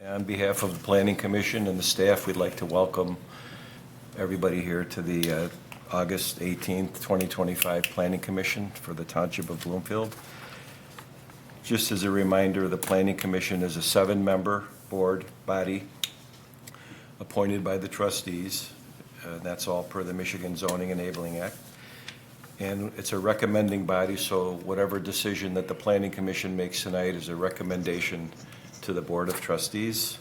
On behalf of the Planning Commission and the staff, we'd like to welcome everybody here to the August 18th, 2025 Planning Commission for the Township of Bloomfield. Just as a reminder, the Planning Commission is a 7-member board body appointed by the trustees. That's all per the Michigan Zoning Enabling Act. And it's a recommending body, so whatever decision that the Planning Commission makes tonight is a recommendation to the Board of Trustees,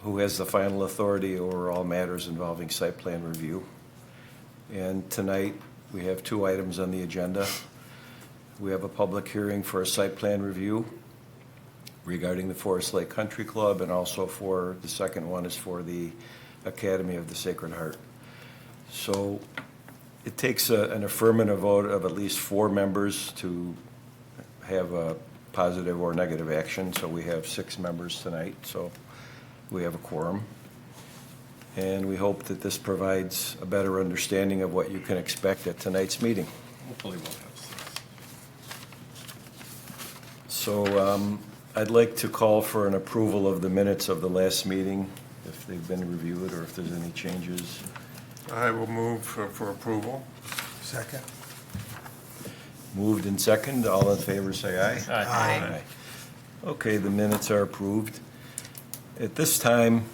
who has the final authority over all matters involving site plan review. And tonight, we have 2 items on the agenda. We have a public hearing for a site plan review regarding the Forest Lake Country Club, and also for the second one is for the Academy of the Sacred Heart. So it takes an affirmative vote of at least 4 members to have a positive or negative action. So we have 6 members tonight, so we have a quorum. And we hope that this provides a better understanding of what you can expect at tonight's meeting. Hopefully we'll have some. So I'd like to call for an approval of the minutes of the last meeting, if they've been reviewed or if there's any changes. I will move for approval. Second. Moved and second, all in favor say aye. Aye. Okay, the minutes are approved. At this time,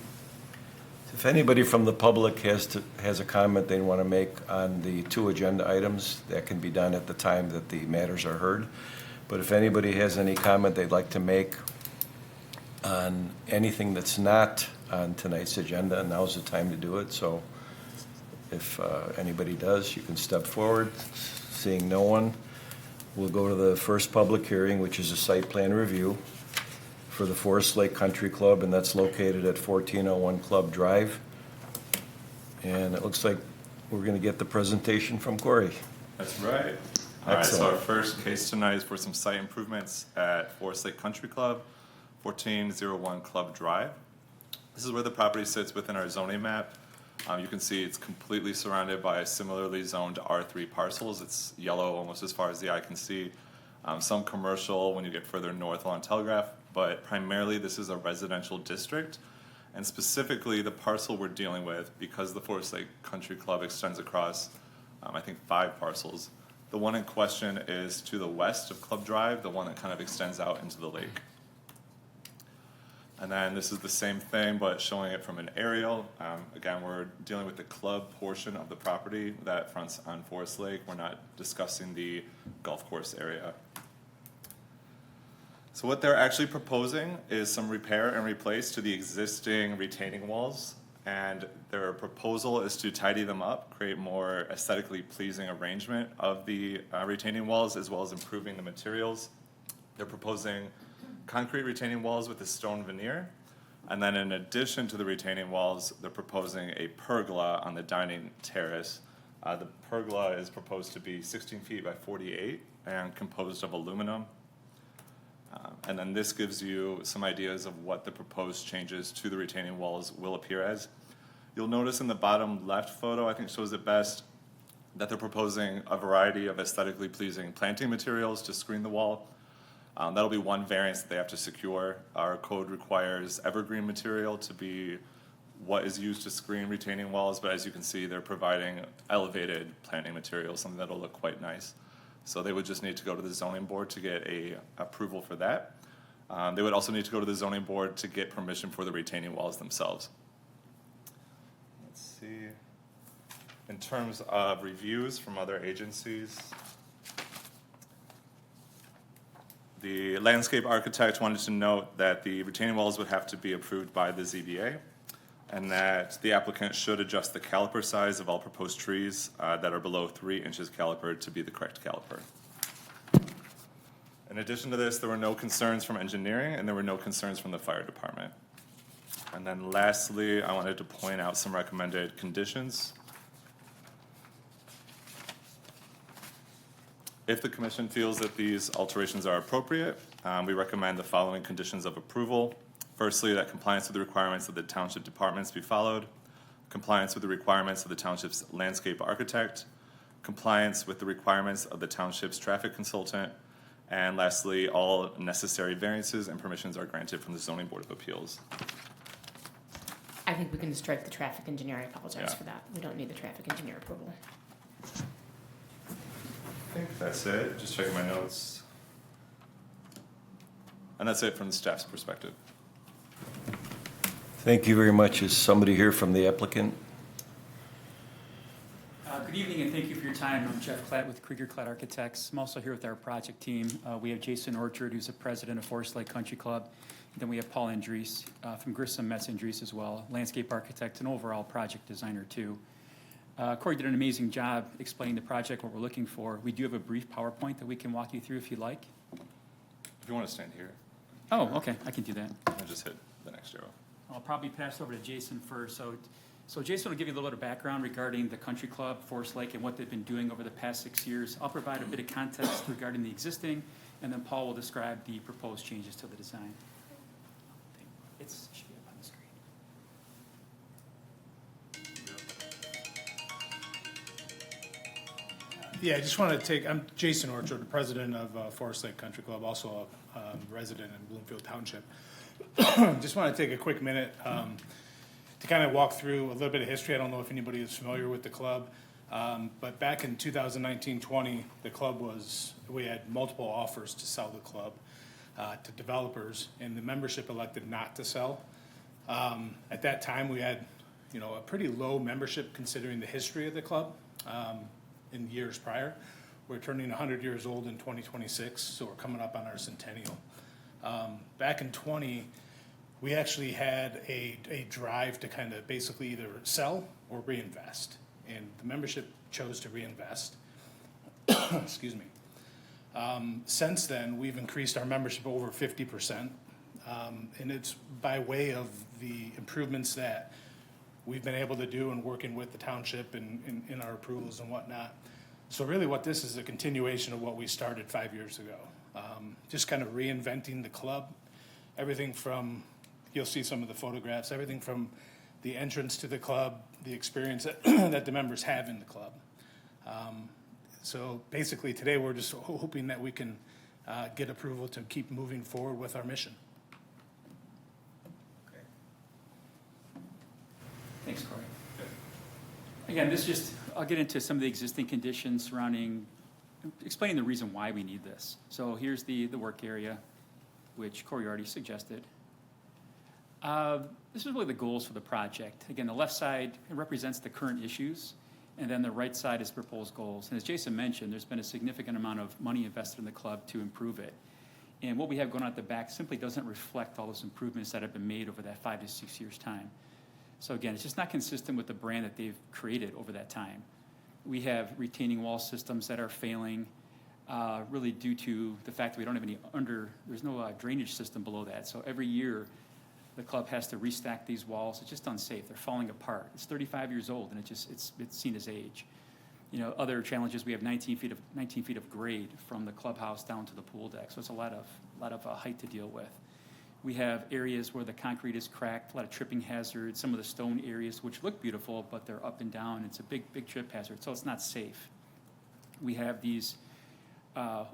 if anybody from the public has a comment they want to make on the 2 agenda items, that can be done at the time that the matters are heard. But if anybody has any comment they'd like to make on anything that's not on tonight's agenda, now's the time to do it. So if anybody does, you can step forward. Seeing no one, we'll go to the first public hearing, which is a site plan review for the Forest Lake Country Club, and that's located at 1401 Club Drive. And it looks like we're going to get the presentation from Corey. That's right. All right, so our first case tonight is for some site improvements at Forest Lake Country Club, 1401 Club Drive. This is where the property sits within our zoning map. You can see it's completely surrounded by similarly zoned R3 parcels. It's yellow almost as far as the eye can see. Some commercial when you get further north along Telegraph, but primarily this is a residential district. And specifically the parcel we're dealing with, because the Forest Lake Country Club extends across, I think 5 parcels. The one in question is to the west of Club Drive, the one that kind of extends out into the lake. And then this is the same thing, but showing it from an aerial. Again, we're dealing with the club portion of the property that fronts on Forest Lake. We're not discussing the golf course area. So what they're actually proposing is some repair and replace to the existing retaining walls. And their proposal is to tidy them up, create more aesthetically pleasing arrangement of the retaining walls, as well as improving the materials. They're proposing concrete retaining walls with a stone veneer. And then in addition to the retaining walls, they're proposing a pergola on the dining terrace. The pergola is proposed to be 16 feet by 48 and composed of aluminum. And then this gives you some ideas of what the proposed changes to the retaining walls will appear as. You'll notice in the bottom left photo, I think shows it best, that they're proposing a variety of aesthetically pleasing planting materials to screen the wall. That'll be one variance that they have to secure. Our code requires evergreen material to be what is used to screen retaining walls, but as you can see, they're providing elevated planting material, something that'll look quite nice. So they would just need to go to the zoning board to get a approval for that. They would also need to go to the zoning board to get permission for the retaining walls themselves. Let's see. In terms of reviews from other agencies, the landscape architect wanted to note that the retaining walls would have to be approved by the ZBA, and that the applicant should adjust the caliper size of all proposed trees that are below 3 inches caliper to be the correct caliper. In addition to this, there were no concerns from engineering and there were no concerns from the fire department. And then lastly, I wanted to point out some recommended conditions. If the commission feels that these alterations are appropriate, we recommend the following conditions of approval. Firstly, that compliance with the requirements of the township departments be followed, compliance with the requirements of the township's landscape architect, compliance with the requirements of the township's traffic consultant, And lastly, all necessary variances and permissions are granted from the Zoning Board of Appeals. I think we can strike the traffic engineer. I apologize Yeah. for that. We don't need the traffic engineer approval. I think that's it, just checking my notes. And that's it from the staff's perspective. Thank you very much. Is somebody here from the applicant? Good evening, and thank you for your time. I'm Jeff Klatt with Krieger Klatt Architects. I'm also here with our project team. We have Jason Orchard, who's the president of Forest Lake Country Club. And then we have Paul Andrees from Grissom Metz Andrees as well, landscape architect and overall project designer too. Corey did an amazing job explaining the project, what we're looking for. We do have a brief PowerPoint that we can walk you through if you'd like. If you want to stand here, Oh, okay, I can do that. and just hit the next arrow. I'll probably pass over to Jason first. So Jason will give you a little bit of background regarding the country club, Forest Lake, and what they've been doing over the past 6 years. I'll provide a bit of context regarding the existing, and then Paul will describe the proposed changes to the design. It should be up on the screen. Yeah, I just want to I'm Jason Orchard, the president of Forest Lake Country Club, also a resident in Bloomfield Township. Just want to take a quick minute to kind of walk through a little bit of history. I don't know if anybody is familiar with the club, but back in 2019-20, the club we had multiple offers to sell the club to developers, and the membership elected not to sell. At that time, we had, a pretty low membership considering the history of the club. In years prior. We're turning 100 years old in 2026, so we're coming up on our centennial. Back in 20, we actually had a drive to kind of basically either sell or reinvest, and the membership chose to reinvest. Excuse me. Since then, we've increased our membership over 50%, and it's by way of the improvements that we've been able to do in working with the township and in our approvals and whatnot. So really what this is a continuation of what we started 5 years ago. Just kind of reinventing the club. Everything from, you'll see some of the photographs, everything from the entrance to the club, the experience that the members have in the club. So basically today we're just hoping that we can get approval to keep moving forward with our mission. Thanks, Corey. Again, I'll get into some of the existing conditions surrounding, explaining the reason why we need this. So here's the work area, which Corey already suggested. This is really the goals for the project. Again, the left side represents the current issues, and then the right side is proposed goals. And as Jason mentioned, there's been a significant amount of money invested in the club to improve it. And what we have going on at the back simply doesn't reflect all those improvements that have been made over that 5 to 6 years' time. So again, it's just not consistent with the brand that they've created over that time. We have retaining wall systems that are failing, really due to the fact that we don't have there's no drainage system below that. So every year, the club has to restack these walls. It's just unsafe. They're falling apart. It's 35 years old, and it's seen as age. Other challenges, we have 19 feet of grade from the clubhouse down to the pool deck. So it's a lot of height to deal with. We have areas where the concrete is cracked, a lot of tripping hazards, some of the stone areas which look beautiful, but they're up and down. It's a big trip hazard, so it's not safe. We have these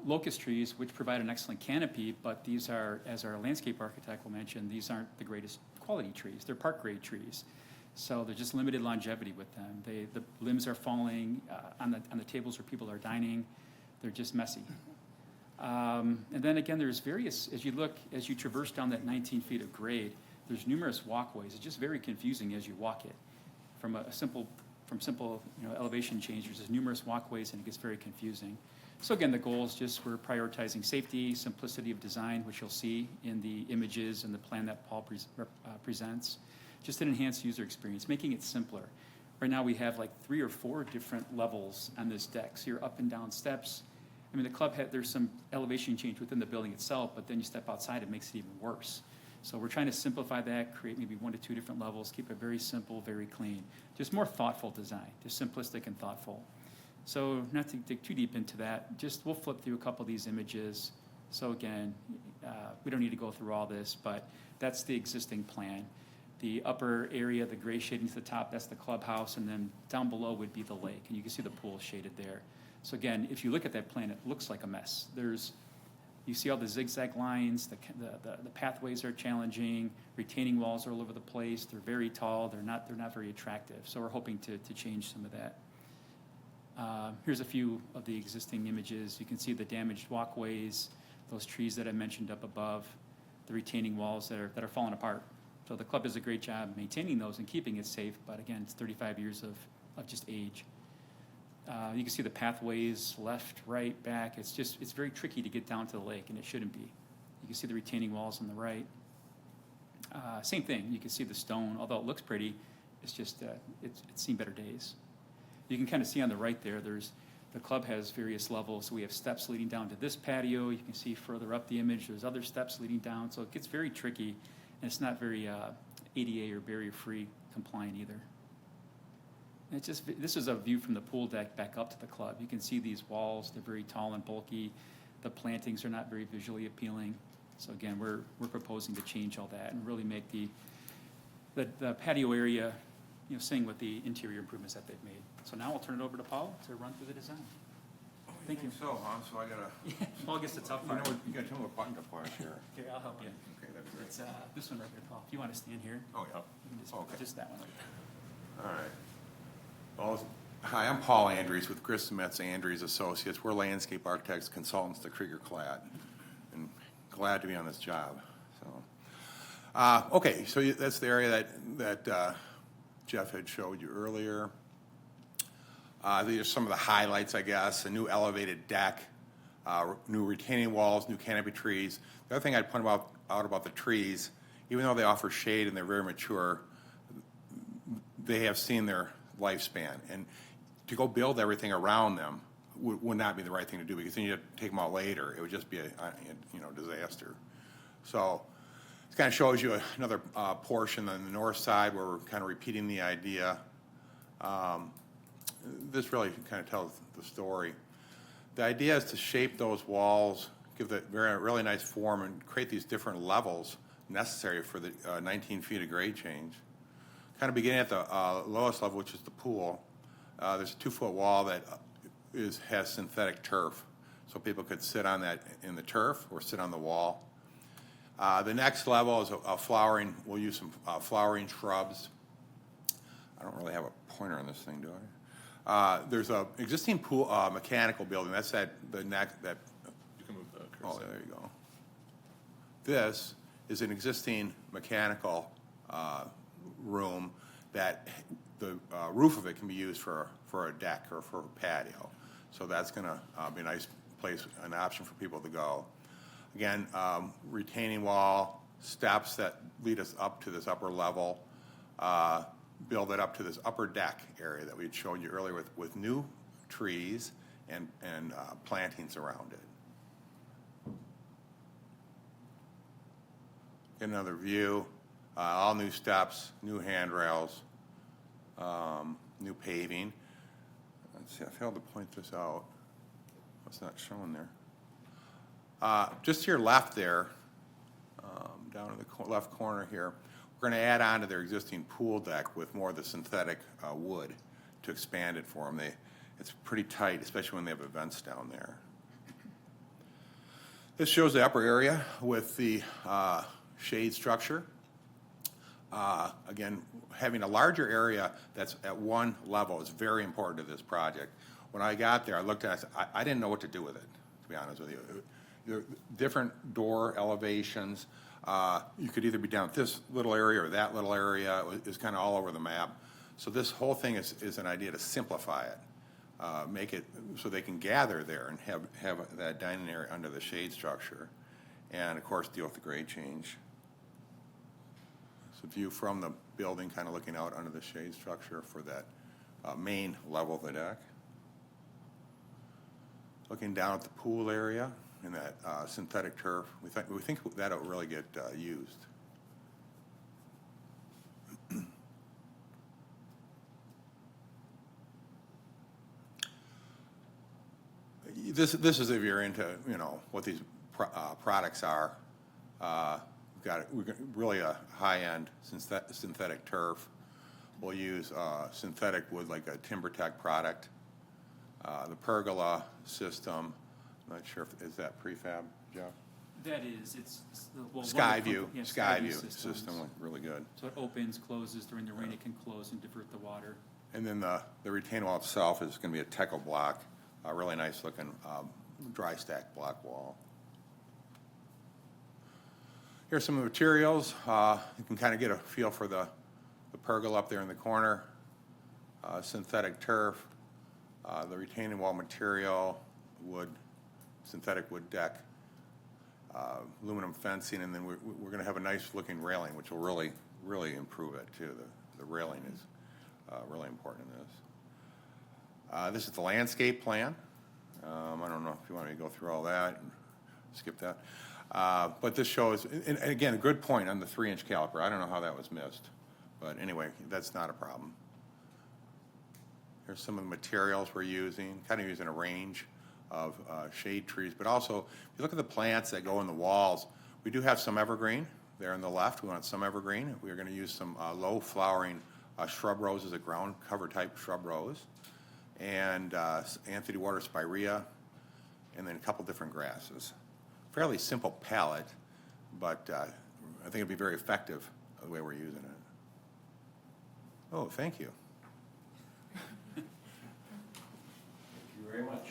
locust trees which provide an excellent canopy, but these are, as our landscape architect will mention, these aren't the greatest quality trees. They're park grade trees. So there's just limited longevity with them. The limbs are falling on the tables where people are dining. They're just messy. And then again, there's various, as you traverse down that 19 feet of grade, there's numerous walkways. It's just very confusing as you walk it. From simple elevation changes, there's numerous walkways and it gets very confusing. So again, the goal is just we're prioritizing safety, simplicity of design, which you'll see in the images and the plan that Paul presents. Just an enhanced user experience, making it simpler. Right now we have like 3 or 4 different levels on this deck. So you're up and down steps. I mean, the club there's some elevation change within the building itself, but then you step outside, it makes it even worse. So we're trying to simplify that, create maybe 1 to 2 different levels, keep it very simple, very clean. Just more thoughtful design, just simplistic and thoughtful. So not to dig too deep into that, we'll flip through a couple of these images. So again, we don't need to go through all this, but that's the existing plan. The upper area, the gray shading to the top, that's the clubhouse, and then down below would be the lake, and you can see the pool shaded there. So again, if you look at that plan, it looks like a mess. There's You see all the zigzag lines, the pathways are challenging, retaining walls are all over the place, they're very tall, they're not very attractive. So we're hoping to change some of that. Here's a few of the existing images. You can see the damaged walkways, those trees that I mentioned up above, the retaining walls that are falling apart. So the club does a great job maintaining those and keeping it safe, but again, it's 35 years of just age. You can see the pathways, left, right, back. It's very tricky to get down to the lake, and it shouldn't be. You can see the retaining walls on the right. Same thing, you can see the stone, although it looks pretty, it's just, it's seen better days. You can kind of see on the right there, the club has various levels. So we have steps leading down to this patio. You can see further up the image, there's other steps leading down. So it gets very tricky, and it's not very ADA or barrier-free compliant either. And this is a view from the pool deck back up to the club. You can see these walls, they're very tall and bulky. The plantings are not very visually appealing. So again, we're proposing to change all that and really make the patio area, sing with the interior improvements that they've made. So now I'll turn it over to Paul to run through the design. Thank you. So, huh? So I gotta, Paul gets the tough you know part. what, you gotta tell me what button to push here. Okay, I'll help you. Okay, that'd be great. It's this one right here, Paul. If you want to stand here, Oh, yeah. you can Okay. just that one right there. All right. Well, hi, I'm Paul Andrews with Grissom Metz Andrews Associates. We're landscape architects, consultants to Krieger Clad, and glad to be on this job. So, okay, so that's the area that Jeff had showed you earlier. These are some of the highlights, I guess. A new elevated deck, new retaining walls, new canopy trees. The other thing I'd point out about the trees, even though they offer shade and they're very mature, they have seen their lifespan. And to go build everything around them would not be the right thing to do, because then you have to take them out later. It would just be a disaster. So this kind of shows you another portion on the north side where we're kind of repeating the idea. This really kind of tells the story. The idea is to shape those walls, give it really nice form, and create these different levels necessary for the 19 feet of grade change. Kind of beginning at the lowest level, which is the pool. There's a 2-foot wall that has synthetic turf, so people could sit on that in the turf or sit on the wall. The next level is a flowering. We'll use some flowering shrubs. I don't really have a pointer on this thing, do I? There's a existing pool mechanical building. That's the next that. You can move the cursor. Oh, there you go. This is an existing mechanical room that the roof of it can be used for a deck or for a patio. So that's going to be a nice place, an option for people to go. Again, retaining wall, steps that lead us up to this upper level, build it up to this upper deck area that we had shown you earlier with new trees and plantings around it. Get another view, all new steps, new handrails, new paving. Let's see, I failed to point this out. It's not shown there. Just to your left there, down in the left corner here, we're going to add on to their existing pool deck with more of the synthetic wood to expand it for them. It's pretty tight, especially when they have events down there. This shows the upper area with the shade structure. Again, having a larger area that's at one level is very important to this project. When I got there, I looked at it, I didn't know what to do with it, to be honest with you. There are different door elevations. You could either be down at this little area or that little area. It was kind of all over the map. So this whole thing is an idea to simplify it, make it so they can gather there and have that dining area under the shade structure, and of course deal with the grade change. So view from the building, kind of looking out under the shade structure for that main level of the deck. Looking down at the pool area and that synthetic turf, we think that'll really get used. This is if you're into what these products are. We've got really a high-end synthetic turf. We'll use synthetic wood like a TimberTech product. The pergola system. I'm not sure is that prefab, Jeff? That is, it's the, well. one of the Skyview, fun- yeah, Skyview systems. system, looked really good. So it opens, closes, during the rain it can close and divert the water. And then the retaining wall itself is going to be a Teco block, a really nice looking dry stack block wall. Here's some of the materials. You can kind of get a feel for the pergola up there in the corner. Synthetic turf, the retaining wall material, wood, synthetic wood deck, aluminum fencing, and then we're going to have a nice looking railing, which will really improve it too. The railing is really important in this. This is the landscape plan. I don't know if you want me to go through all that and skip that. But this shows, and again, a good point on the 3-inch caliper. I don't know how that was missed. But anyway, that's not a problem. Here's some of the materials we're using, kind of using a range of shade trees. But also, if you look at the plants that go in the walls, we do have some evergreen there on the left. We want some evergreen. We're going to use some low flowering shrub roses, a ground cover type shrub rose, and Anthony Water spirea, and then a couple different grasses. Fairly simple palette, but I think it'll be very effective the way we're using it. Oh, thank you. Thank you very much.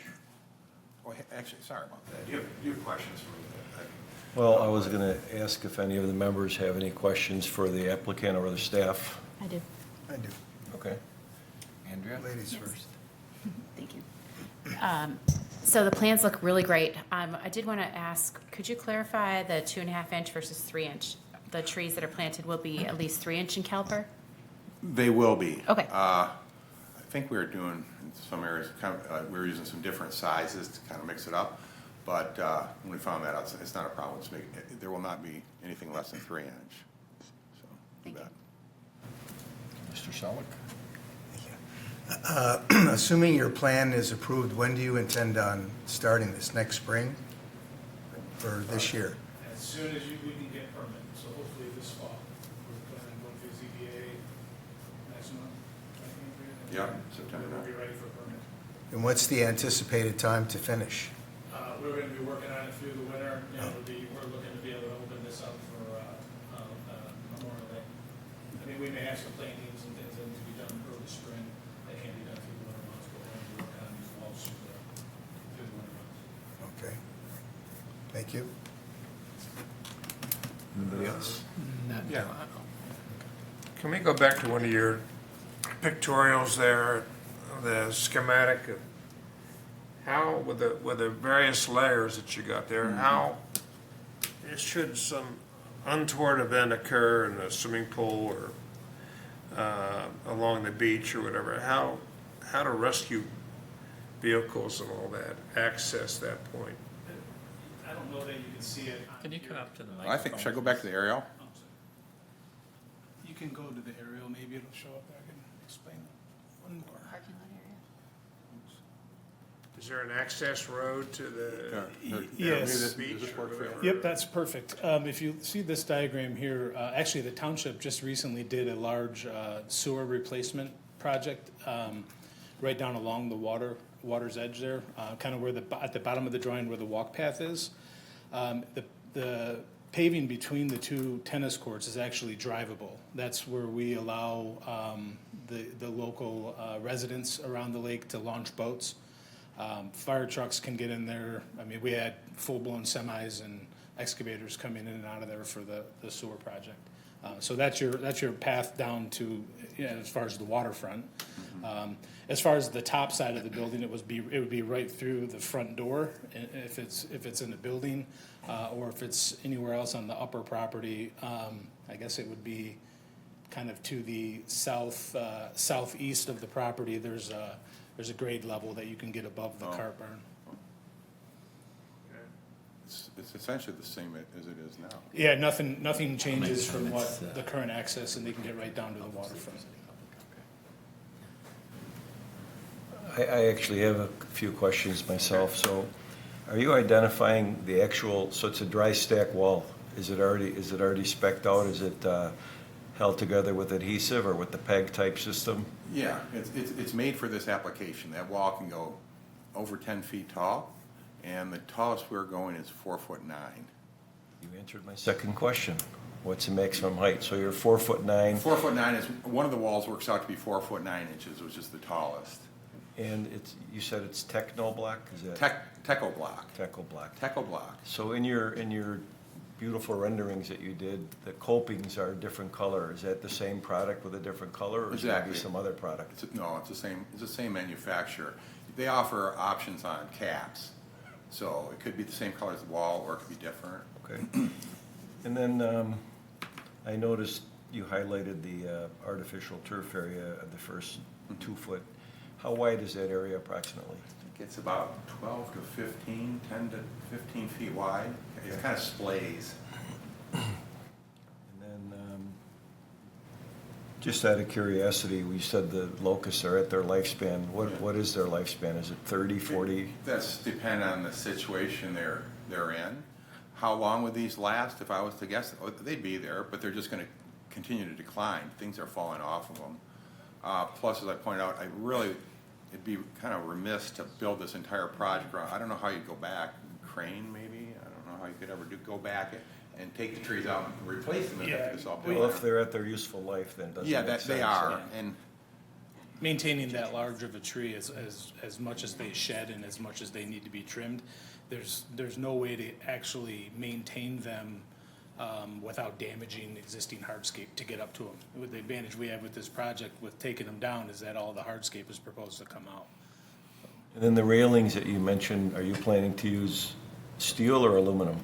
Oh, actually, sorry about that. Do you have questions for me? Well, I was going to ask if any of the members have any questions for the applicant or the staff. I do. I do. Okay. Andrea? Ladies first. Thank you. So the plans look really great. I did want to ask, could you clarify the 2.5-inch versus 3-inch? The trees that are planted will be at least 3-inch in caliper? They will be. Okay. I think we were doing, in some areas, we were using some different sizes to kind of mix it up. But when we found that out, it's not a problem. There will not be anything less than 3-inch. So, Thank you. Mr. Selleck? Assuming your plan is approved, when do you intend on starting this? Next spring or this year? As soon as we can get permit, so hopefully this fall. We're planning on going to ZBA next month, I think. Yeah, September. We'll be ready for permit. And what's the anticipated time to finish? We're going to be working on it through the winter. You know, we're looking to be able to open this up for Memorial Day. I mean, we may have some plantings and things that need to be done early spring that can't be done through the winter months, but we're going to be working on these walls through the winter months. Okay. Thank you. Anybody else? Yeah. Can we go back to one of your pictorials there, the schematic of how, with the various layers that you got there, how should some untoward event occur in a swimming pool or along the beach or whatever, how to rescue vehicles and all that, access that point? I don't know that you can see it. Can you come up to the I microphone? think, should I go back to the aerial? Oh, sorry. You can go to the aerial, maybe it'll show up there. I can explain it one more. Parking lot area? Is there an access road to the Yes. beach or whatever? Yep, that's perfect. If you see this diagram here, actually, the township just recently did a large sewer replacement project right down along the water's edge there, kind of where at the bottom of the drawing where the walk path is. The paving between the two tennis courts is actually drivable. That's where we allow the local residents around the lake to launch boats. Fire trucks can get in there. I mean, we had full-blown semis and excavators coming in and out of there for the sewer project. So that's your path down to, as far as the waterfront. As far as the top side of the building, it would be right through the front door if it's in the building, or if it's anywhere else on the upper property. I guess it would be kind of to the southeast of the property. There's a grade level that you can get above the cart barn. It's essentially the same as it is now. Yeah, nothing changes from what the current access, and they can get right down to the waterfront. I actually have a few questions myself. So are you identifying the actual, so it's a dry stack wall. Is it already spec'd out? Is it held together with adhesive or with the peg type system? Yeah, it's made for this application. That wall can go over 10 feet tall, and the tallest we're going is 4'9". You answered my second question. What's the maximum height? So you're 4'9", 4'9" is, one of the walls works out to be 4'9", which is the tallest. and you said it's techno block? Is that? Techo block. Techo block. Techo block. So in your beautiful renderings that you did, the copings are a different color. Is that the same product with a different color, or is it maybe Exactly. some other product? No, it's the same manufacturer. They offer options on caps. So it could be the same color as the wall, or it could be different. Okay. And then I noticed you highlighted the artificial turf area of the first 2 foot. How wide is that area approximately? It's about 12 to 15, 10 to 15 feet wide. It kind of splays. And then, just out of curiosity, we said the locusts are at their lifespan. What is their lifespan? Is it 30, 40? That's dependent on the situation they're in. How long would these last? If I was to guess, they'd be there, but they're just going to continue to decline. Things are falling off of them. Plus, as I pointed out, it'd be kind of remiss to build this entire project around. I don't know how you'd go back, crane maybe? I don't know how you could ever go back and take the trees out and replace them if it's all built. Well, if they're at their useful life, then doesn't Yeah, make that sense. they are, and Maintaining that large of a tree as much as they shed and as much as they need to be trimmed, there's no way to actually maintain them without damaging existing hardscape to get up to them. With the advantage we have with this project with taking them down is that all the hardscape is proposed to come out. And then the railings that you mentioned, are you planning to use steel or aluminum?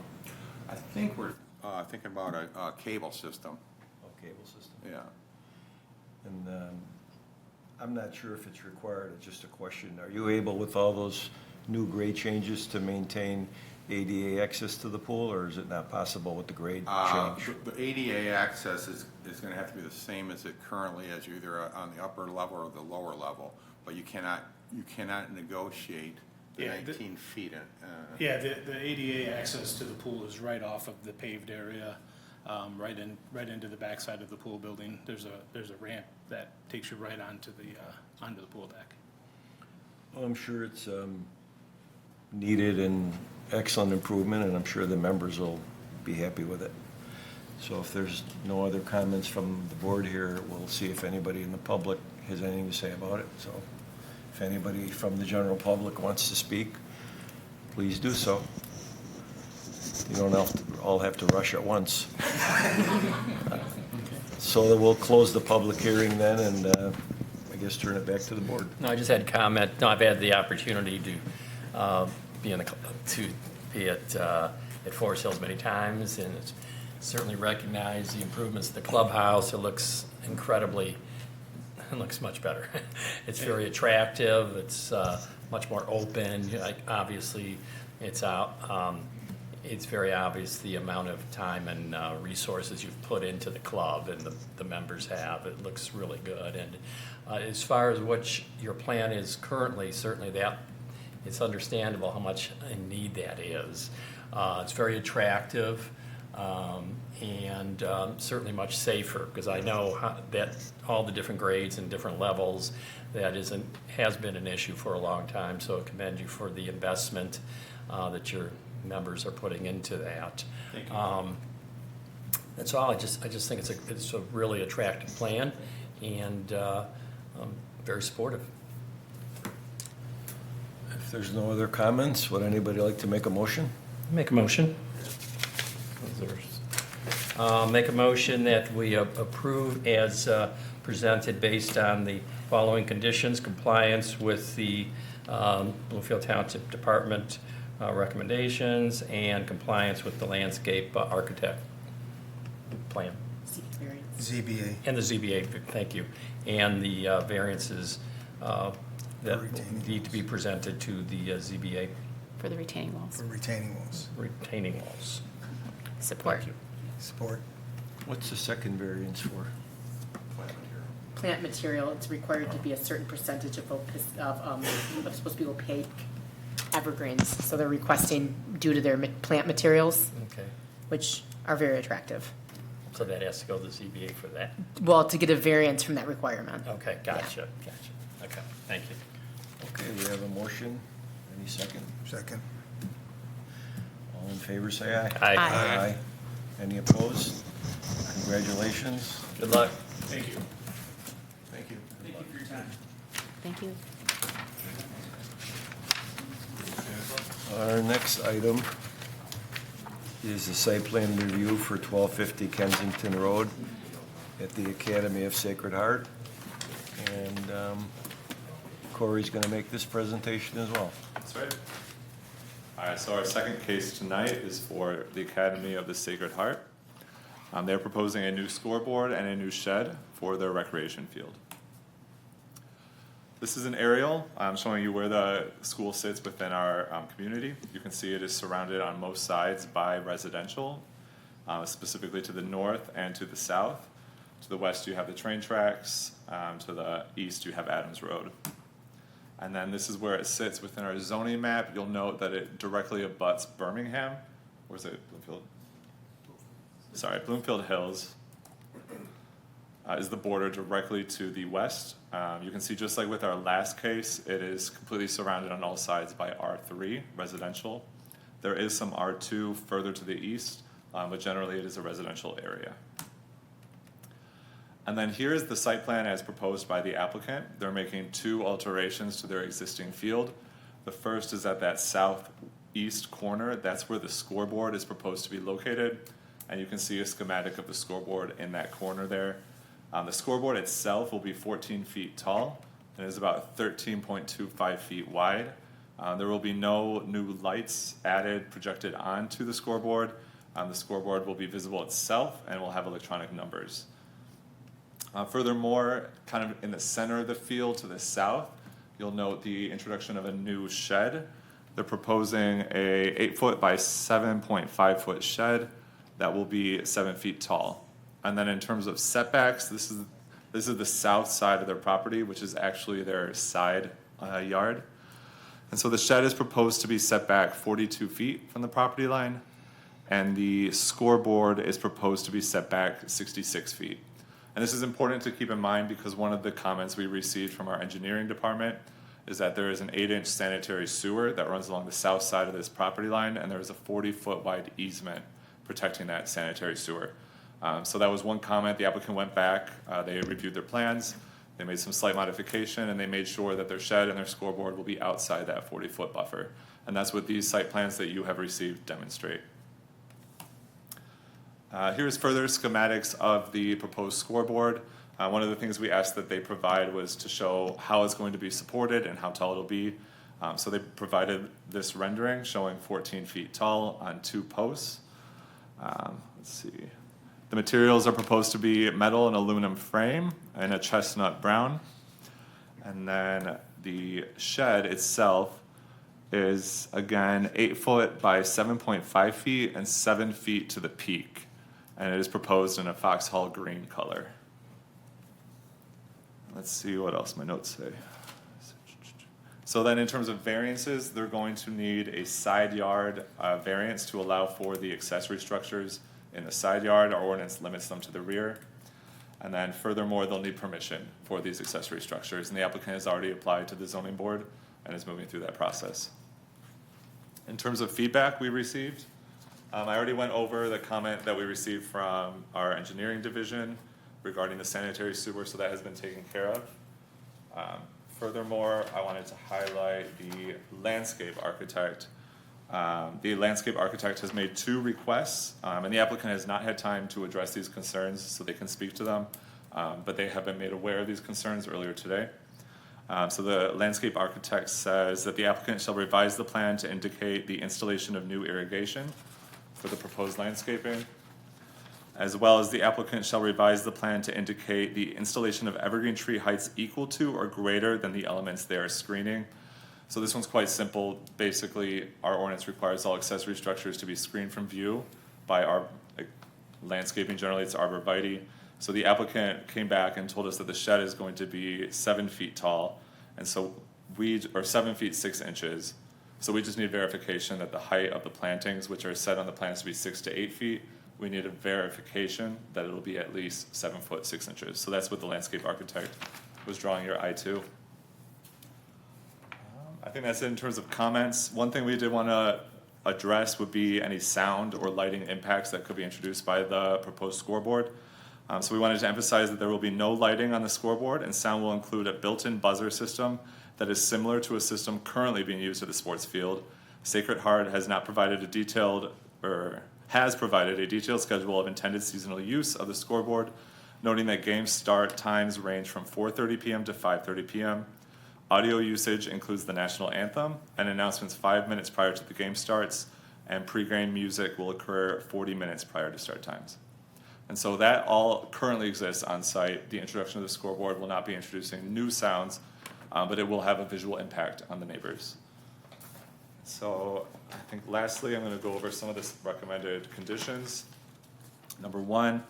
I think we're thinking about a cable system. Oh, cable system. Yeah. And I'm not sure if it's required, it's just a question. Are you able, with all those new grade changes, to maintain ADA access to the pool, or is it not possible with the grade change? The ADA access is going to have to be the same as it currently is, either on the upper level or the lower level. But you cannot negotiate the Yeah, 19 feet. Yeah, the ADA access to the pool is right off of the paved area, right into the backside of the pool building. There's a ramp that takes you right onto the pool deck. Well, I'm sure it's needed and excellent improvement, and I'm sure the members will be happy with it. So if there's no other comments from the board here, we'll see if anybody in the public has anything to say about it. So if anybody from the general public wants to speak, please do so. You don't all have to rush at once. So we'll close the public hearing then, and I guess turn it back to the board. No, I just had a comment. No, I've had the opportunity to be at Forest Hills many times, and it's certainly recognize the improvements to the clubhouse. It looks much better. It's very attractive. It's much more open. Obviously, it's out. It's very obvious the amount of time and resources you've put into the club and the members have. It looks really good. And as far as what your plan is currently, certainly that it's understandable how much in need that is. It's very attractive and certainly much safer, because I know that all the different grades and different levels, has been an issue for a long time. So I commend you for the investment that your members are putting into that. Thank you. That's all. I just think it's a really attractive plan, and very supportive. If there's no other comments, would anybody like to make a motion? Make a motion. Make a motion that we approve as presented based on the following conditions: compliance with the Bloomfield Township Department recommendations, and compliance with the landscape architect plan. ZBA. And the ZBA, thank you. And the variances that need to be presented to the ZBA. For the retaining walls. For retaining walls. Retaining walls. Support. Thank you. Support. What's the second variance for? Plant material, it's required to be a certain percentage of supposed to be opaque evergreens. So they're requesting due to their plant materials, Okay. which are very attractive. So that has to go to the ZBA for that? Well, to get a variance from that requirement. Okay, gotcha. Okay, thank you. Okay, we have a motion. Any second? Second. All All in favor, say aye. Aye. Aye. Any opposed? Congratulations. Good luck. Thank you. Thank you. Thank you for your time. Thank you. Our next item is the site plan review for 1250 Kensington Road at the Academy of Sacred Heart. And Corey's going to make this presentation as well. That's right. All right, so our second case tonight is for the Academy of the Sacred Heart. They're proposing a new scoreboard and a new shed for their recreation field. This is an aerial showing you where the school sits within our community. You can see it is surrounded on most sides by residential, specifically to the north and to the south. To the west, you have the train tracks. To the east, you have Adams Road. And then this is where it sits within our zoning map. You'll note that it directly abuts Birmingham. Or is it Bloomfield? Sorry, Bloomfield Hills is the border directly to the west. You can see just like with our last case, it is completely surrounded on all sides by R3 residential. There is some R2 further to the east, but generally it is a residential area. And then here is the site plan as proposed by the applicant. They're making two alterations to their existing field. The first is at that southeast corner. That's where the scoreboard is proposed to be located. And you can see a schematic of the scoreboard in that corner there. The scoreboard itself will be 14 feet tall and is about 13.25 feet wide. There will be no new lights added, projected onto the scoreboard. The scoreboard will be visible itself and will have electronic numbers. Furthermore, kind of in the center of the field to the south, you'll note the introduction of a new shed. They're proposing a 8-foot by 7.5 foot shed that will be 7 feet tall. And then in terms of setbacks, this is the south side of their property, which is actually their side yard. And so the shed is proposed to be set back 42 feet from the property line, and the scoreboard is proposed to be set back 66 feet. And this is important to keep in mind because one of the comments we received from our engineering department is that there is an 8-inch sanitary sewer that runs along the south side of this property line, and there is a 40-foot wide easement protecting that sanitary sewer. So that was one comment. The applicant went back, they reviewed their plans, they made some slight modification, and they made sure that their shed and their scoreboard will be outside that 40-foot buffer. And that's what these site plans that you have received demonstrate. Here's further schematics of the proposed scoreboard. One of the things we asked that they provide was to show how it's going to be supported and how tall it'll be. So they provided this rendering showing 14 feet tall on 2 posts. Let's see. The materials are proposed to be metal and aluminum frame and a chestnut brown. And then the shed itself is, again, 8 foot by 7.5 feet and 7 feet to the peak. And it is proposed in a foxhole green color. Let's see what else my notes say. So then in terms of variances, they're going to need a side yard variance to allow for the accessory structures in the side yard. Our ordinance limits them to the rear. And then furthermore, they'll need permission for these accessory structures. And the applicant has already applied to the zoning board and is moving through that process. In terms of feedback we received, I already went over the comment that we received from our engineering division regarding the sanitary sewer, so that has been taken care of. Furthermore, I wanted to highlight the landscape architect. The landscape architect has made 2 requests, and the applicant has not had time to address these concerns so they can speak to them, but they have been made aware of these concerns earlier today. So the landscape architect says that the applicant shall revise the plan to indicate the installation of new irrigation for the proposed landscaping, as well as the applicant shall revise the plan to indicate the installation of evergreen tree heights equal to or greater than the elements they are screening. So this one's quite simple. Basically, our ordinance requires all accessory structures to be screened from view by our landscaping. Generally, it's arborvitae. So the applicant came back and told us that the shed is going to be 7 feet tall, and so or 7 feet 6 inches. So we just need verification that the height of the plantings, which are set on the plans to be 6 to 8 feet, we need a verification that it'll be at least 7 foot 6 inches. So that's what the landscape architect was drawing your eye to. I think that's it in terms of comments. One thing we did want to address would be any sound or lighting impacts that could be introduced by the proposed scoreboard. So we wanted to emphasize that there will be no lighting on the scoreboard, and sound will include a built-in buzzer system that is similar to a system currently being used at the sports field. Sacred Heart has not provided a detailed, or has provided a detailed schedule of intended seasonal use of the scoreboard, noting that game start times range from 4:30 p.m. to 5:30 p.m. Audio usage includes the national anthem and announcements 5 minutes prior to the game starts, and pre-game music will occur 40 minutes prior to start times. And so that all currently exists on site. The introduction of the scoreboard will not be introducing new sounds, but it will have a visual impact on the neighbors. So I think lastly, I'm going to go over some of the recommended conditions. Number 1,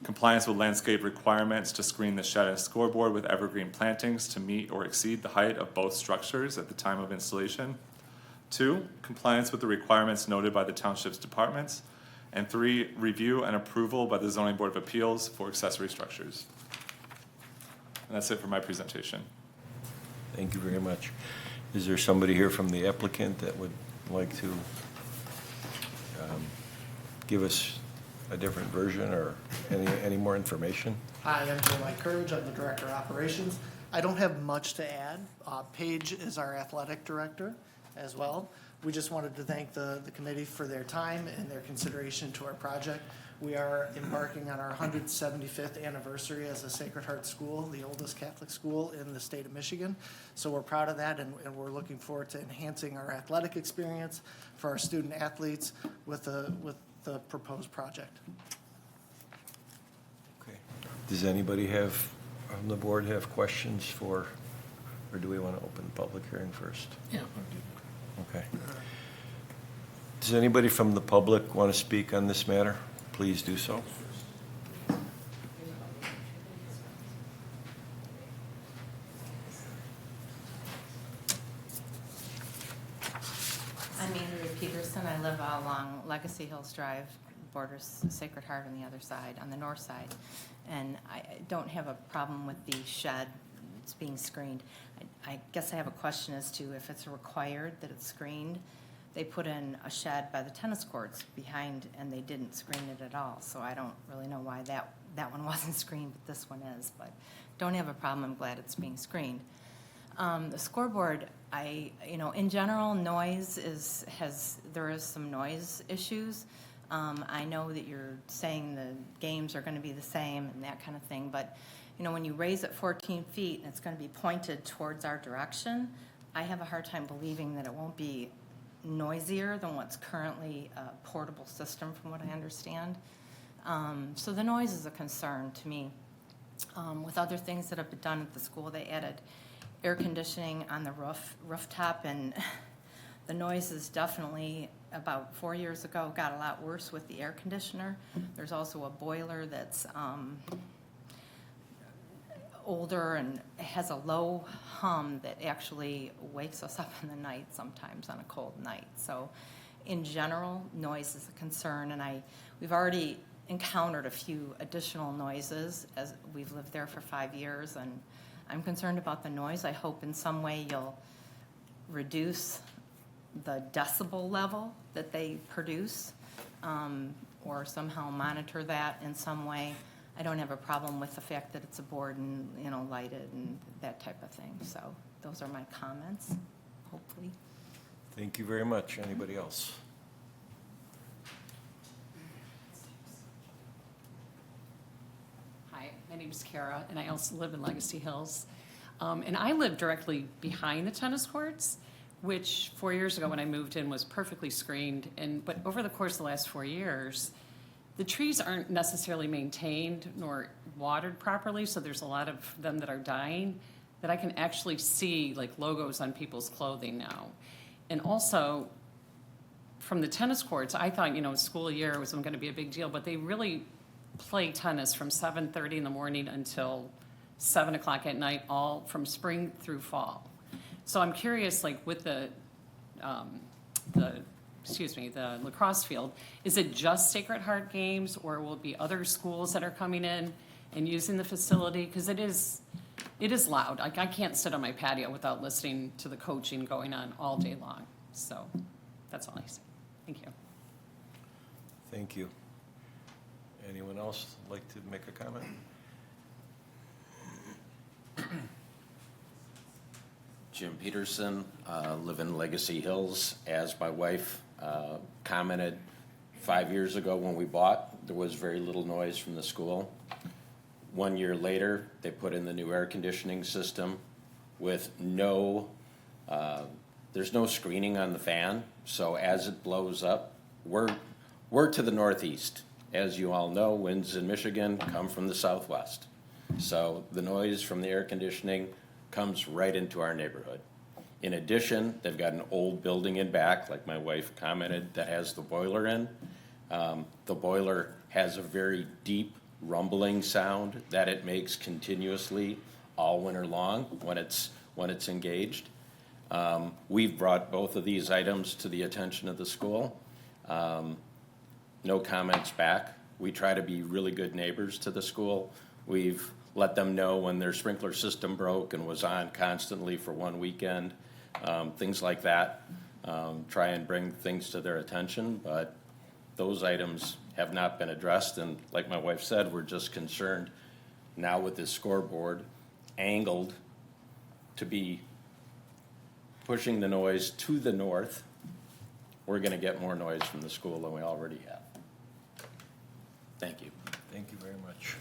compliance with landscape requirements to screen the shed and scoreboard with evergreen plantings to meet or exceed the height of both structures at the time of installation. 2, compliance with the requirements noted by the township's departments. And 3, review and approval by the Zoning Board of Appeals for accessory structures. And that's it for my presentation. Thank you very much. Is there somebody here from the applicant that would like to give us a different version or any more information? Hi, I'm Joe Mike Courage. I'm the Director of Operations. I don't have much to add. Paige is our athletic director as well. We just wanted to thank the committee for their time and their consideration to our project. We are embarking on our 175th anniversary as a Sacred Heart school, the oldest Catholic school in the state of Michigan. So we're proud of that, and we're looking forward to enhancing our athletic experience for our student athletes with the proposed project. Okay. Does anybody on the board have questions or do we want to open the public hearing first? Yeah. Okay. Does anybody from the public want to speak on this matter? Please do so. I'm Andrea Peterson. I live along Legacy Hills Drive, borders Sacred Heart on the other side, on the north side. And I don't have a problem with the shed. It's being screened. I guess I have a question as to if it's required that it's screened. They put in a shed by the tennis courts behind, and they didn't screen it at all. So I don't really know why that one wasn't screened, but this one is. But don't have a problem. I'm glad it's being screened. The scoreboard, in general, noise there is some noise issues. I know that you're saying the games are going to be the same and that kind of thing, but when you raise it 14 feet and it's going to be pointed towards our direction, I have a hard time believing that it won't be noisier than what's currently a portable system, from what I understand. So the noise is a concern to me. With other things that have been done at the school, they added air conditioning on the rooftop, and the noise is definitely, about 4 years ago, got a lot worse with the air conditioner. There's also a boiler that's older and has a low hum that actually wakes us up in the night sometimes on a cold night. So in general, noise is a concern, and we've already encountered a few additional noises as we've lived there for 5 years, and I'm concerned about the noise. I hope in some way you'll reduce the decibel level that they produce, or somehow monitor that in some way. I don't have a problem with the fact that it's a board and, lighted and that type of thing. So those are my comments, hopefully. Thank you very much. Anybody else? Hi, my name is Kara, and I also live in Legacy Hills. And I live directly behind the tennis courts, which 4 years ago when I moved in was perfectly screened. But over the course of the last 4 years, the trees aren't necessarily maintained nor watered properly, so there's a lot of them that are dying that I can actually see like logos on people's clothing now. And also, from the tennis courts, I thought, school year wasn't going to be a big deal, but they really play tennis from 7:30 in the morning until 7 o'clock at night, all from spring through fall. So I'm curious, like with the lacrosse field, is it just Sacred Heart games, or will it be other schools that are coming in and using the facility? Because it is loud. Like, I can't sit on my patio without listening to the coaching going on all day long. So that's all I say. Thank you. Thank you. Anyone else like to make a comment? Jim Peterson, live in Legacy Hills. As my wife commented 5 years ago when we bought, there was very little noise from the school. 1 year later, they put in the new air conditioning system with there's no screening on the fan, so as it blows up, we're to the northeast. As you all know, winds in Michigan come from the southwest. So the noise from the air conditioning comes right into our neighborhood. In addition, they've got an old building in back, like my wife commented, that has the boiler in. The boiler has a very deep rumbling sound that it makes continuously all winter long when it's engaged. We've brought both of these items to the attention of the school. No comments back. We try to be really good neighbors to the school. We've let them know when their sprinkler system broke and was on constantly for one weekend, things like that. Try and bring things to their attention, but those items have not been addressed. And like my wife said, we're just concerned now with this scoreboard angled to be pushing the noise to the north. We're going to get more noise from the school than we already have. Thank you. Thank you very much.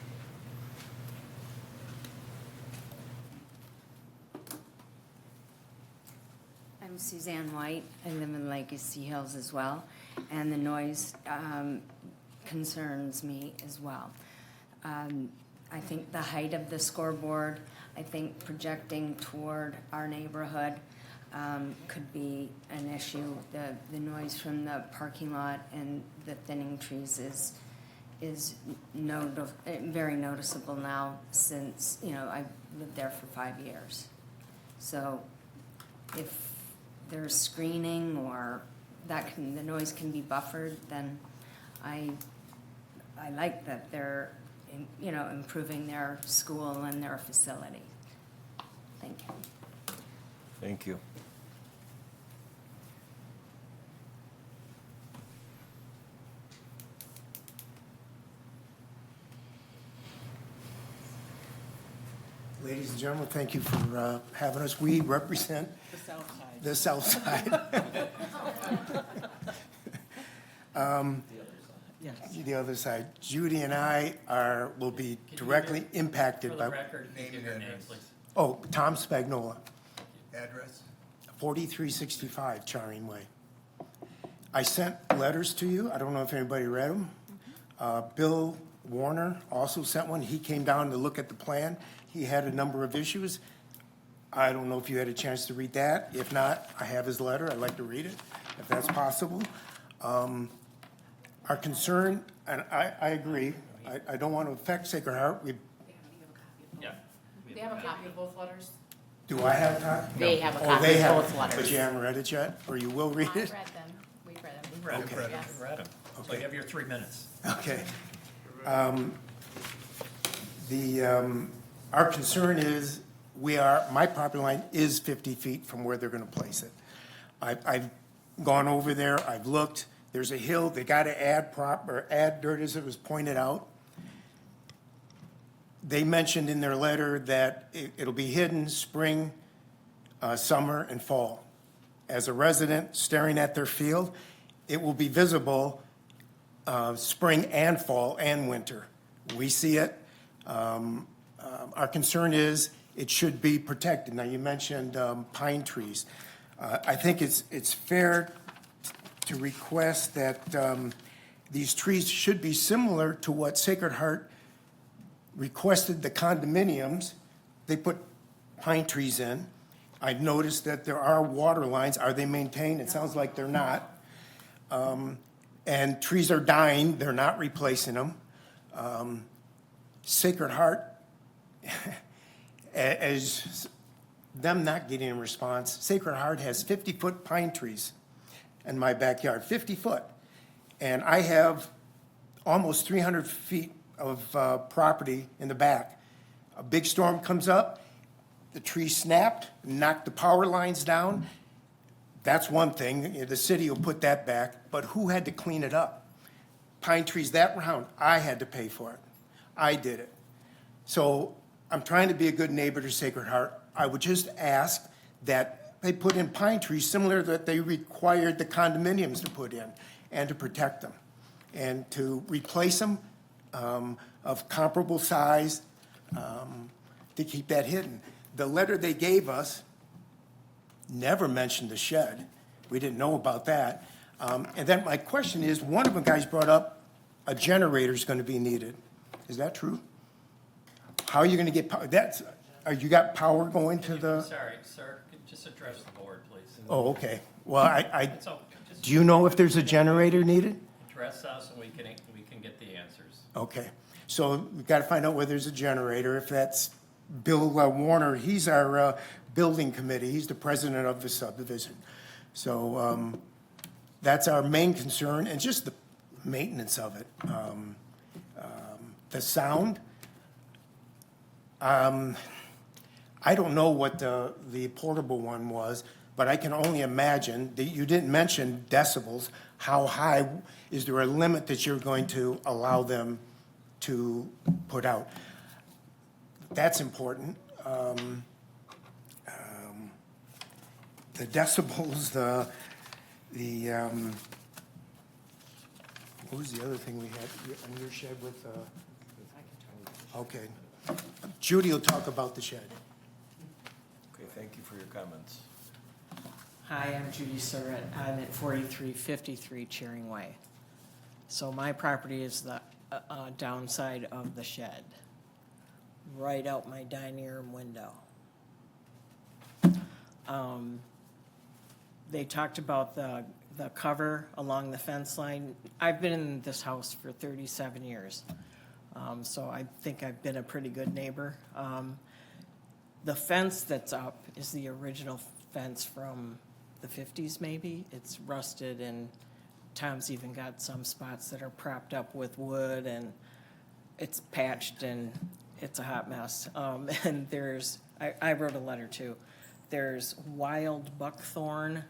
I'm Suzanne White. I live in Legacy Hills as well, and the noise concerns me as well. I think the height of the scoreboard, I think projecting toward our neighborhood could be an issue. The noise from the parking lot and the thinning trees is very noticeable now since, I've lived there for 5 years. So if there's screening or the noise can be buffered, then I like that they're, improving their school and their facility. Thank you. Thank you. Ladies and gentlemen, thank you for having us. We represent The south side. the south side. Yes. The other side. Judy and I will be directly impacted For by. the record, give your name, please. Oh, Tom Spagnola, Address? 4365 Charing Way. I sent letters to you. I don't know if anybody read them. Bill Warner also sent one. He came down to look at the plan. He had a number of issues. I don't know if you had a chance to read that. If not, I have his letter. I'd like to read it, if that's possible. Our concern, and I agree, I don't want to affect Sacred Heart. Yeah. They have a copy of both letters? Do I have time? They have a Oh, copy they of have, both letters. but you haven't read it yet, or you will read I've it? read them. We've read them. We read them. Okay. Yes. We read them. So you have your 3 minutes. Okay. Our concern is, my property line is 50 feet from where they're gonna place it. I've gone over there, I've looked, there's a hill, they gotta add dirt, as it was pointed out. They mentioned in their letter that it'll be hidden spring, summer, and fall. As a resident staring at their field, it will be visible spring and fall and winter. We see it. Our concern is it should be protected. Now, you mentioned pine trees. I think it's fair to request that these trees should be similar to what Sacred Heart requested the condominiums. They put pine trees in. I've noticed that there are water lines. Are they maintained? It sounds like they're not. And trees are dying. They're not replacing them. Sacred Heart, as them not getting a response, Sacred Heart has 50-foot pine trees in my backyard, 50 foot. And I have almost 300 feet of property in the back. A big storm comes up, the tree snapped, knocked the power lines down. That's one thing, the city will put that back, but who had to clean it up? Pine trees that round, I had to pay for it. I did it. So I'm trying to be a good neighbor to Sacred Heart. I would just ask that they put in pine trees similar that they required the condominiums to put in, and to protect them, and to replace them of comparable size, to keep that hidden. The letter they gave us never mentioned the shed. We didn't know about that. And then my question is, one of the guys brought up a generator's gonna be needed. Is that true? How are you gonna get power? You got power going to the? Sorry, sir, just address the board, please. Oh, okay. Well, So, just do you know if there's a generator needed? address us and we can get the answers. Okay, so we've got to find out whether there's a generator. If that's Bill Warner, he's our building committee. He's the president of the subdivision. So that's our main concern, and just the maintenance of it. The sound, I don't know what the portable one was, but I can only imagine that you didn't mention decibels. How high, is there a limit that you're going to allow them to put out? That's important. The decibels, what was the other thing we had on your shed with, okay. Judy will talk about the shed. Okay, thank you for your comments. Hi, I'm Judy Surratt. I'm at 4353 Cheering Way. So my property is the downside of the shed, right out my dining room window. They talked about the cover along the fence line. I've been in this house for 37 years, so I think I've been a pretty good neighbor. The fence that's up is the original fence from the 50s maybe. It's rusted, and Tom's even got some spots that are propped up with wood, and it's patched, and it's a hot mess. And I wrote a letter too. There's wild buckthorn,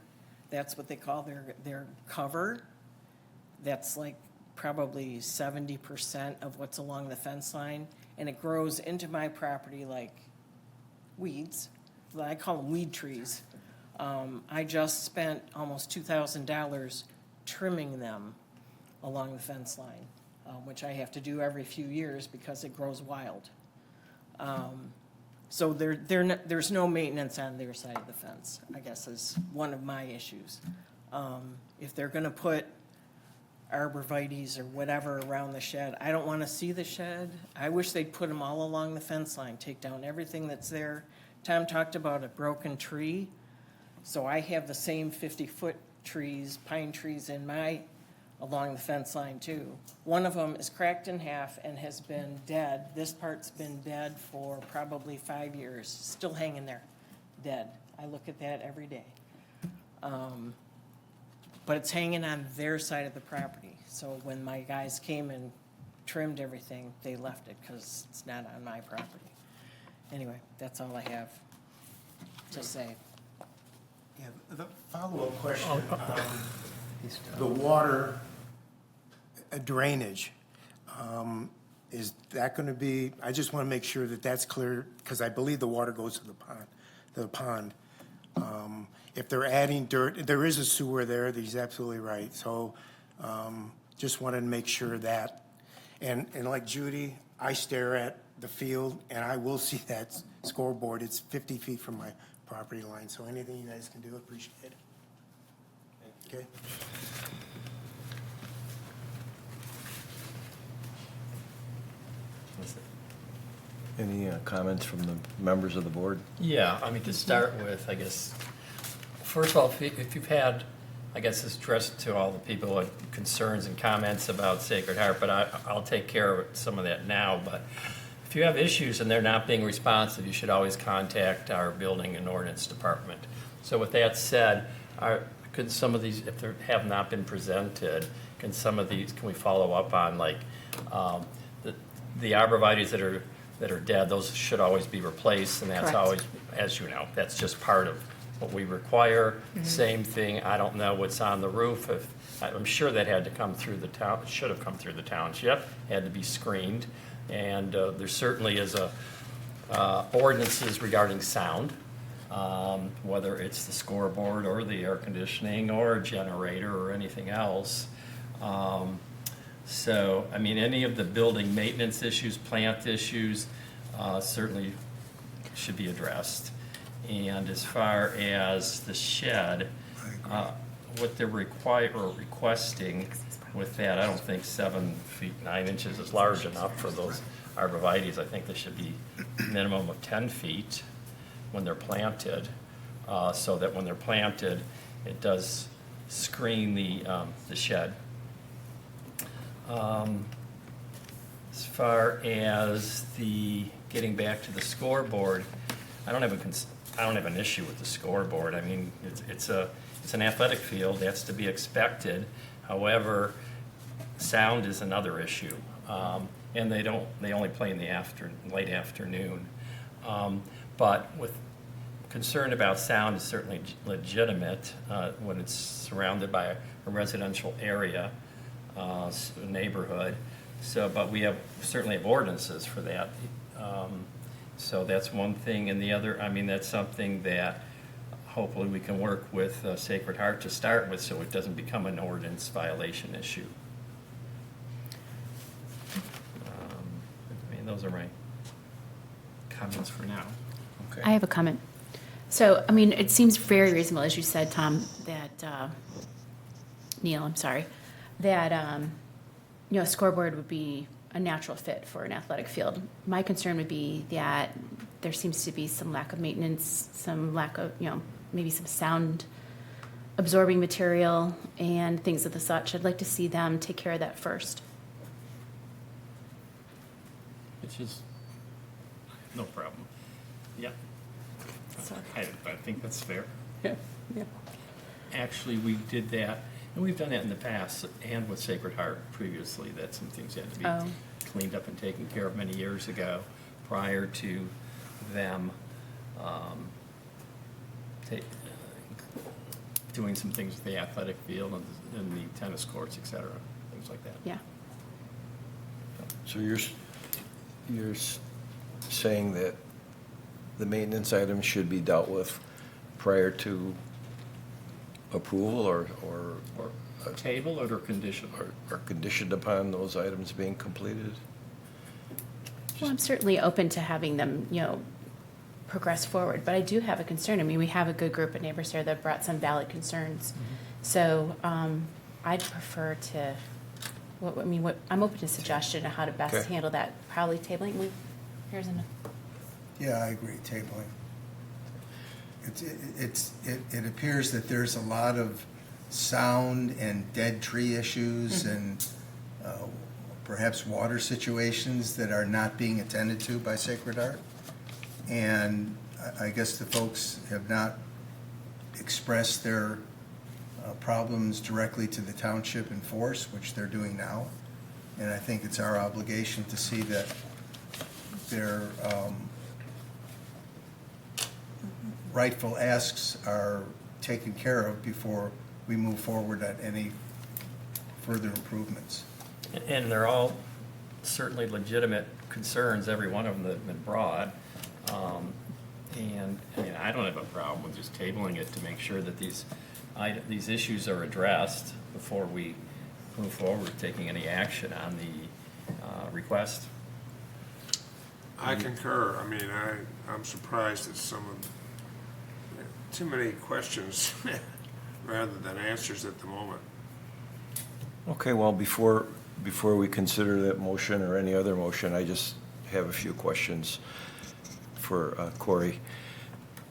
that's what they call their cover. That's like probably 70% of what's along the fence line, and it grows into my property like weeds. I call them weed trees. I just spent almost $2,000 trimming them along the fence line, which I have to do every few years because it grows wild. So there's no maintenance on their side of the fence, I guess, is one of my issues. If they're gonna put arborvitaes or whatever around the shed, I don't wanna see the shed. I wish they'd put them all along the fence line, take down everything that's there. Tom talked about a broken tree, so I have the same 50-foot trees, pine trees along the fence line too. One of them is cracked in half and has been dead. This part's been dead for probably 5 years, still hanging there, dead. I look at that every day. But it's hanging on their side of the property. So when my guys came and trimmed everything, they left it because it's not on my property. Anyway, that's all I have to say. Yeah, the follow-up question, the water drainage, is that going to be, I just want to make sure that that's clear, because I believe the water goes to the pond. If they're adding dirt, there is a sewer there, he's absolutely right. So just wanted to make sure that, and like Judy, I stare at the field and I will see that scoreboard. It's 50 feet from my property line, so anything you guys can do, appreciate it. Okay. Any comments from the members of the board? Yeah, I mean, to start with, I guess, first of all, if you've had, I guess it's addressed to all the people with concerns and comments about Sacred Heart, but I'll take care of some of that now. But if you have issues and they're not being responsive, you should always contact our building and ordinance department. So with that said, could some of these, if they have not been presented, can we follow up on, like, the arborvitaes that are dead, those should always be replaced, and that's Correct. always, as you know, that's just part of what we require. Same thing, I don't know what's on the roof. I'm sure that had to come through the town, it should have come through the township, had to be screened. And there certainly is ordinances regarding sound, whether it's the scoreboard or the air conditioning or a generator or anything else. So, I mean, any of the building maintenance issues, plant issues, certainly should be addressed. And as far as the shed, what they're requesting with that, I don't think 7 feet 9 inches is large enough for those arborvitaes. I think they should be minimum of 10 feet when they're planted, so that when they're planted, it does screen the shed. As far as the, getting back to the scoreboard, I don't have an issue with the scoreboard. I mean, it's an athletic field, that's to be expected. However, sound is another issue. And they only play in the late afternoon. But with concern about sound is certainly legitimate when it's surrounded by a residential area, a neighborhood. So, but we certainly have ordinances for that. So that's one thing. And the other, I mean, that's something that hopefully we can work with Sacred Heart to start with, so it doesn't become an ordinance violation issue. I mean, those are my comments for now. Okay. I have a comment. So, I mean, it seems very reasonable, as you said, Tom, that, Neil, I'm sorry, that, a scoreboard would be a natural fit for an athletic field. My concern would be that there seems to be some lack of maintenance, some lack of, maybe some sound absorbing material and things of the such. I'd like to see them take care of that first. Which is no problem. Yeah. I think that's fair. Yeah, yeah. Actually, we did that, and we've done that in the past, and with Sacred Heart previously, that some things had to be cleaned up and taken care of many years ago, prior to them doing some things with the athletic field and the tennis courts, et cetera, things like that. Yeah. So you're saying that the maintenance items should be dealt with prior to approval or Table or condition? or conditioned upon those items being completed? Well, I'm certainly open to having them, progress forward, but I do have a concern. I mean, we have a good group of neighbors here that brought some valid concerns. So I'd prefer to, I'm open to suggestion of how to best Okay. handle that. Probably tabling. Here's an. Yeah, I agree, tabling. It appears that there's a lot of sound and dead tree issues and perhaps water situations that are not being attended to by Sacred Heart. And I guess the folks have not expressed their problems directly to the township in force, which they're doing now. And I think it's our obligation to see that their rightful asks are taken care of before we move forward on any further improvements. And they're all certainly legitimate concerns, every one of them that have been brought. And, I mean, I don't have a problem with just tabling it to make sure that these issues are addressed before we move forward, taking any action on the request. I concur. I mean, I'm surprised at some of, too many questions rather than answers at the moment. Okay, well, before we consider that motion or any other motion, I just have a few questions for Corey.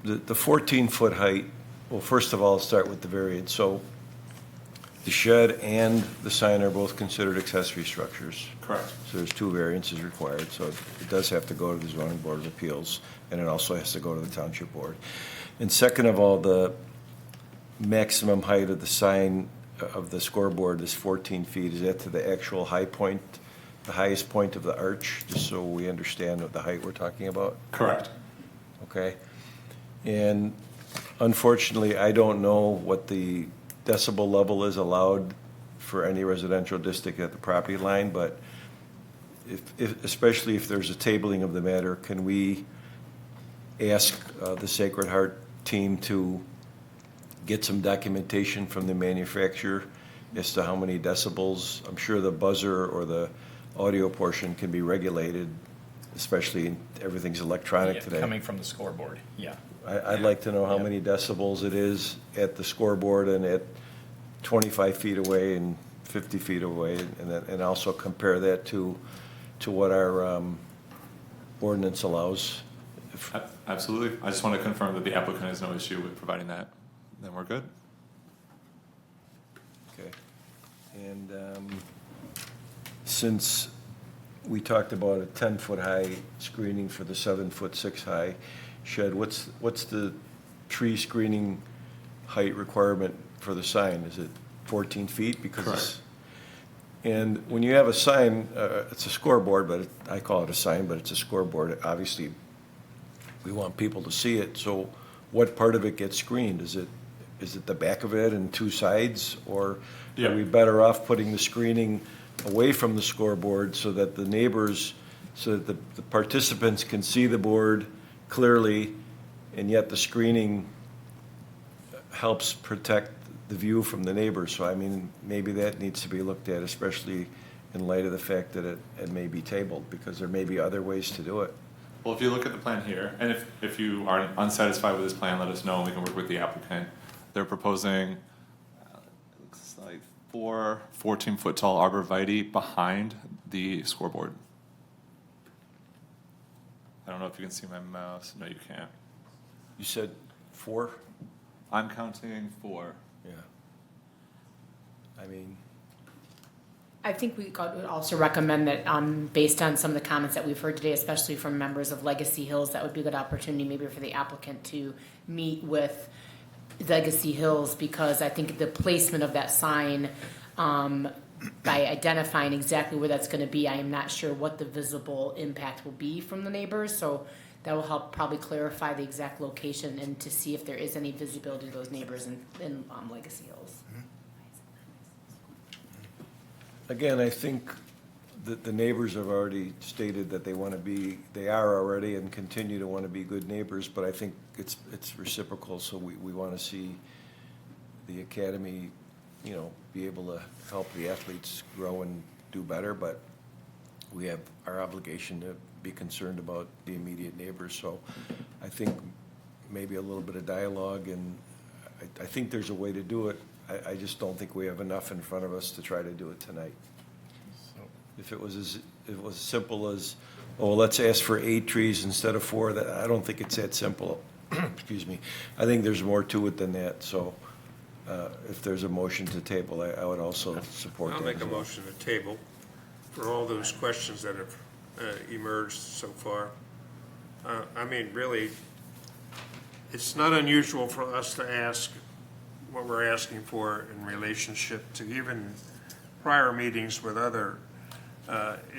The 14-foot height, well, first of all, let's start with the variance. So the shed and the sign are both considered accessory structures. Correct. So there's 2 variances required, so it does have to go to the zoning board of appeals, and it also has to go to the township board. And second of all, the maximum height of the sign of the scoreboard is 14 feet. Is that to the actual high point, the highest point of the arch, just so we understand what the height we're talking about? Correct. Okay. And Unfortunately, I don't know what the decibel level is allowed for any residential district at the property line, but especially if there's a tabling of the matter, can we ask the Sacred Heart team to get some documentation from the manufacturer as to how many decibels? I'm sure the buzzer or the audio portion can be regulated, especially everything's electronic Yeah, today. coming from the scoreboard, yeah. I'd like to know how many decibels it is at the scoreboard and at 25 feet away and 50 feet away, and also compare that to what our ordinance allows. Absolutely. I just want to confirm that the applicant has no issue with providing that. Then we're good. Okay. And since we talked about a 10-foot high screening for the 7-foot 6 high shed, what's the tree screening height requirement for the sign? Is it 14 feet? Because Correct. and when you have a sign, it's a scoreboard, but I call it a sign, but it's a scoreboard. Obviously, we want people to see it. So what part of it gets screened? Is it the back of it and two sides? Or Yeah. are we better off putting the screening away from the scoreboard so that the neighbors, so that the participants can see the board clearly, and yet the screening helps protect the view from the neighbors? So I mean, maybe that needs to be looked at, especially in light of the fact that it may be tabled, because there may be other ways to do it. Well, if you look at the plan here, and if you are unsatisfied with this plan, let us know and we can work with the applicant. They're proposing, it looks like 4 14-foot tall arborvitae behind the scoreboard. I don't know if you can see my mouse. No, you can't. You said 4? I'm counting 4. Yeah. I mean, I think we would also recommend that, based on some of the comments that we've heard today, especially from members of Legacy Hills, that would be a good opportunity maybe for the applicant to meet with Legacy Hills, because I think the placement of that sign, by identifying exactly where that's gonna be, I am not sure what the visible impact will be from the neighbors, so that will help probably clarify the exact location and to see if there is any visibility to those neighbors in Legacy Hills. again, I think that the neighbors have already stated that they are already and continue to want to be good neighbors, but I think it's reciprocal, so we want to see the academy, be able to help the athletes grow and do better, but we have our obligation to be concerned about the immediate neighbors, so I think maybe a little bit of dialogue, and I think there's a way to do it. I just don't think we have enough in front of us to try to do it tonight. If it was as simple as, oh, let's ask for 8 trees instead of 4, that I don't think it's that simple. Excuse me. I think there's more to it than that. So if there's a motion to table, I would also support that. I'll make as a well. motion to table for all those questions that have emerged so far. I mean, really, it's not unusual for us to ask what we're asking for in relationship to even prior meetings with other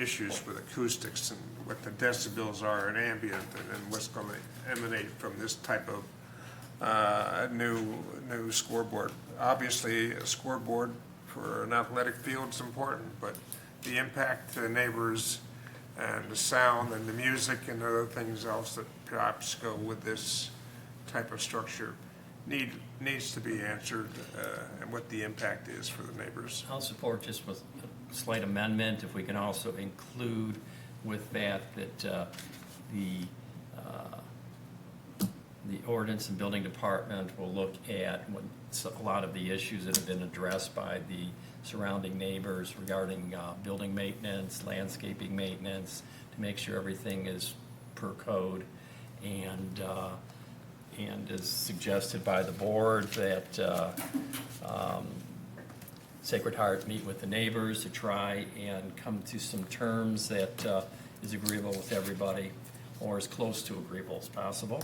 issues with acoustics and what the decibels are in ambient and what's going to emanate from this type of new scoreboard. Obviously, a scoreboard for an athletic field is important, but the impact to the neighbors and the sound and the music and other things else that perhaps go with this type of structure needs to be answered, and what the impact is for the neighbors. I'll support just with a slight amendment, if we can also include with that the ordinance and building department will look at a lot of the issues that have been addressed by the surrounding neighbors regarding building maintenance, landscaping maintenance, to make sure everything is per code, and as suggested by the board, that Sacred Heart meet with the neighbors to try and come to some terms that is agreeable with everybody, or as close to agreeable as possible.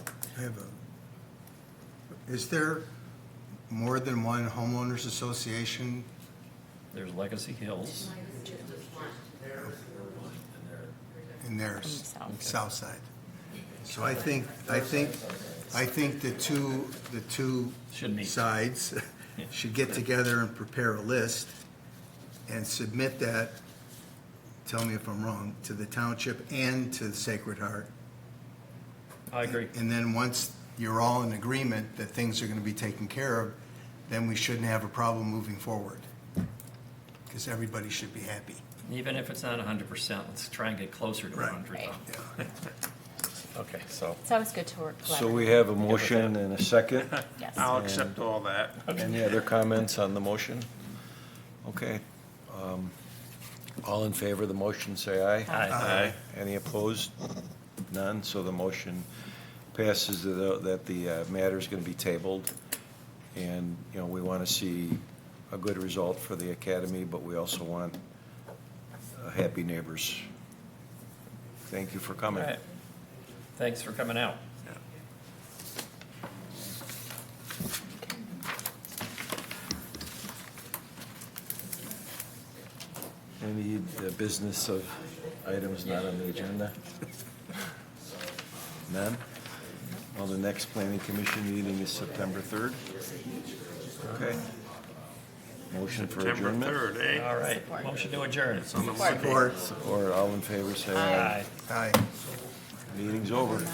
Is there more than one homeowners association? There's Legacy Hills. In their south side. So I think the two Should meet. sides should get together and prepare a list and submit that, tell me if I'm wrong, to the township and to the Sacred Heart. I agree. And then once you're all in agreement that things are gonna be taken care of, then we shouldn't have a problem moving forward. Because everybody should be happy. Even if it's not 100%, let's try and get closer to Right. 100. Yeah. Okay, so, It's always good to work So we have a motion and a second. Yes. I'll accept all that. Any other comments on the motion? Okay. All in favor of the motion, say aye. Aye. Any opposed? None, so the motion passes that the matter's going to be tabled. And, we want to see a good result for the academy, but we also want happy neighbors. Thank you for all coming. right. Thanks for coming out. Any business of items not on the agenda? None? Well, the next planning commission meeting is September 3rd. Okay. Motion for September adjournment? 3rd, eh? All right, motion to adjourn. Support. Support, all in favor, say aye. Aye. Aye. Meeting's over.